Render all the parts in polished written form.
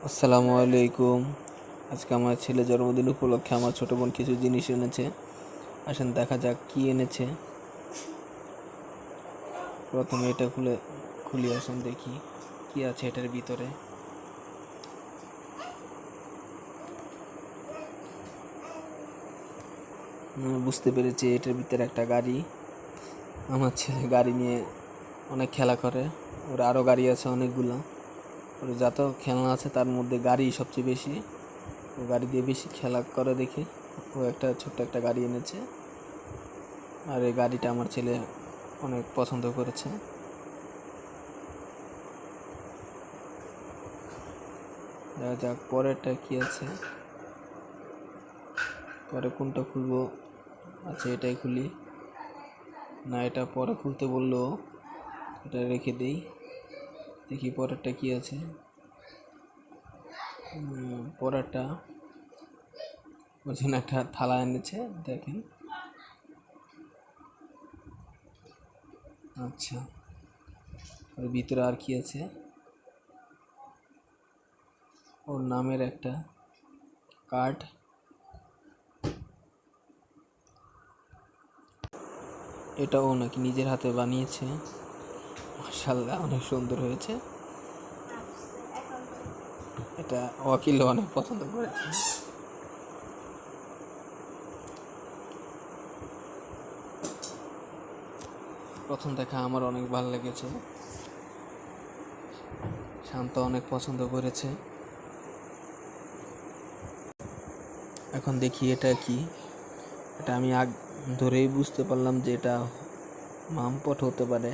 আসসালামু আলাইকুম। আজকে আমার ছেলে জন্মদিন উপলক্ষে আমার ছোটো বোন কিছু জিনিস এনেছে। আসেন দেখা যাক কি এনেছে। প্রথমে এটা খুলি, আসেন দেখি কি আছে এটার ভিতরে। বুঝতে পেরেছি এটার ভিতরে একটা গাড়ি। আমার ছেলে গাড়ি নিয়ে অনেক খেলা করে, ওর আরও গাড়ি আছে অনেকগুলো। ওর যত খেলনা আছে তার মধ্যে গাড়ি সবচেয়ে বেশি, ও গাড়ি দিয়ে বেশি খেলা করে দেখে ও একটা ছোট্ট একটা গাড়ি এনেছে। আর এই গাড়িটা আমার ছেলে অনেক পছন্দ করেছে। দেখা যাক পরেরটা কি আছে, পরে কোনটা খুলবো। আচ্ছা এটাই খুলি, না এটা পরে খুলতে বললো, এটা রেখে দিই। দেখি পরেরটা কি আছে। পরেরটা ওই জন্য একটা থালা এনেছে, দেখেন। আচ্ছা ওর ভিতরে আর কি আছে, ওর নামের একটা কার্ড। এটাও নাকি নিজের হাতে বানিয়েছে, মাশাআল্লাহ অনেক সুন্দর হয়েছে। এটা ওয়াকিল অনেক পছন্দ করেছে। প্রথম দেখা আমার অনেক ভালো লেগেছে, শান্ত অনেক পছন্দ করেছে। এখন দেখি এটা কি। এটা আমি ধরেই বুঝতে পারলাম যে এটা মামপট হতে পারে।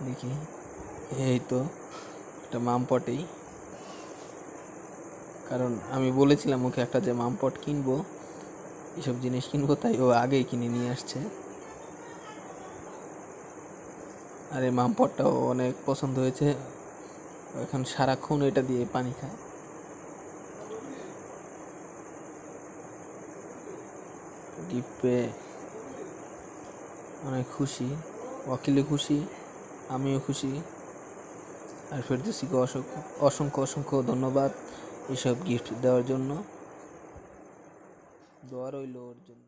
দেখি, এই তো এটা মামপটেই, কারণ আমি বলেছিলাম ওকে একটা যে মামপট কিনবো, এসব জিনিস কিনবো, তাই ও আগেই কিনে নিয়ে আসছে। আর এই মামপটটাও অনেক পছন্দ হয়েছে, এখন সারাক্ষণ এটা দিয়ে পানি খায়। গিফট পেয়ে অনেক খুশি, ওয়াকিলও খুশি, আমিও খুশি। আর ফেরদৌসিকে অসংখ্য অসংখ্য ধন্যবাদ এসব গিফট দেওয়ার জন্য। দোয়া রইল ওর জন্য।